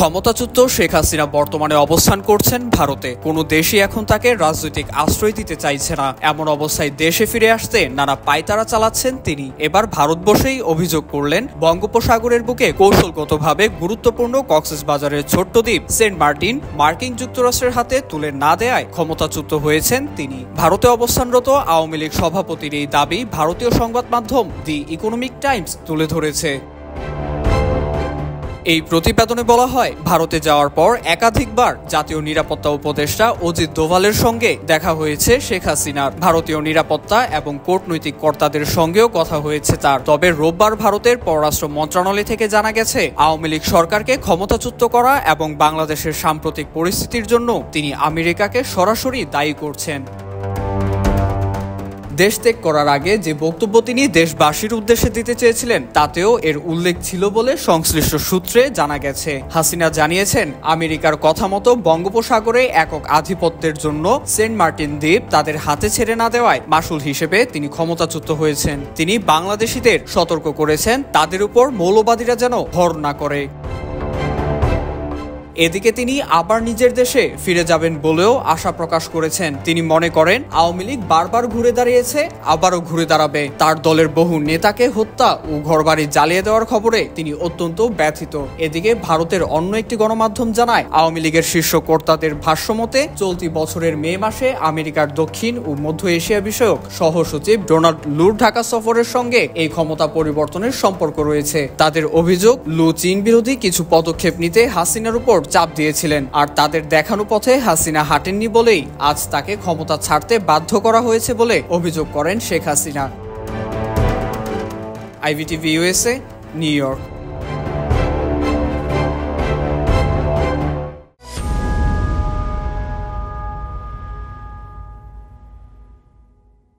ক্ষমতাচ্যুত শেখ হাসিনা বর্তমানে অবস্থান করছেন ভারতে। কোনো দেশই এখন তাকে রাজনৈতিক আশ্রয় দিতে চাইছে না। এমন অবস্থায় দেশে ফিরে আসতে নানা পায়তারা চালাচ্ছেন তিনি। এবার ভারত বসেই অভিযোগ করলেন, বঙ্গোপসাগরের বুকে কৌশলগতভাবে গুরুত্বপূর্ণ কক্সবাজারের ছোট্ট দ্বীপ সেন্ট মার্টিন মার্কিন যুক্তরাষ্ট্রের হাতে তুলে না দেয়ায় ক্ষমতাচ্যুত হয়েছেন তিনি। ভারতে অবস্থানরত আওয়ামী লীগ সভাপতির এই দাবি ভারতীয় সংবাদ মাধ্যম দি ইকোনমিক টাইমস তুলে ধরেছে। এই প্রতিবেদনে বলা হয়, ভারতে যাওয়ার পর একাধিকবার জাতীয় নিরাপত্তা উপদেষ্টা অজিত দোভালের সঙ্গে দেখা হয়েছে শেখ হাসিনার। ভারতীয় নিরাপত্তা এবং কূটনৈতিক কর্তাদের সঙ্গেও কথা হয়েছে তার। তবে রোববার ভারতের পররাষ্ট্র মন্ত্রণালয় থেকে জানা গেছে, আওয়ামী লীগ সরকারকে ক্ষমতাচ্যুত করা এবং বাংলাদেশের সাম্প্রতিক পরিস্থিতির জন্য তিনি আমেরিকাকে সরাসরি দায়ী করছেন। দেশ ত্যাগ করার আগে যে বক্তব্য তিনি দেশবাসীর উদ্দেশ্যে দিতে চেয়েছিলেন, তাতেও এর উল্লেখ ছিল বলে সংশ্লিষ্ট সূত্রে জানা গেছে। হাসিনা জানিয়েছেন, আমেরিকার কথা মতো বঙ্গোপসাগরে একক আধিপত্যের জন্য সেন্ট মার্টিন দ্বীপ তাদের হাতে ছেড়ে না দেওয়ায় মাসুল হিসেবে তিনি ক্ষমতাচ্যুত হয়েছেন। তিনি বাংলাদেশিদের সতর্ক করেছেন, তাদের উপর মৌলবাদীরা যেন ভর না করে। এদিকে তিনি আবার নিজের দেশে ফিরে যাবেন বলেও আশা প্রকাশ করেছেন। তিনি মনে করেন, আওয়ামী লীগ বারবার ঘুরে দাঁড়িয়েছে, আবারও ঘুরে দাঁড়াবে। তার দলের বহু নেতাকে হত্যা ও ঘরবাড়ি জ্বালিয়ে দেওয়ার খবরে তিনি অত্যন্ত ব্যথিত। এদিকে ভারতের অন্য একটি গণমাধ্যম জানায়, আওয়ামী লীগের শীর্ষ কর্তাদের ভাষ্যমতে চলতি বছরের মে মাসে আমেরিকার দক্ষিণ ও মধ্য এশিয়া বিষয়ক সহসচিব ডোনাল্ড লুর ঢাকা সফরের সঙ্গে এই ক্ষমতা পরিবর্তনের সম্পর্ক রয়েছে। তাদের অভিযোগ, লু চীন বিরোধী কিছু পদক্ষেপ নিতে হাসিনার উপর চাপ দিয়েছিলেন, আর তাদের দেখানো পথে হাসিনা হাঁটেননি বলেই আজ তাকে ক্ষমতা ছাড়তে বাধ্য করা হয়েছে বলে অভিযোগ করেন Sheikh Hasina. IVTV USA, new York.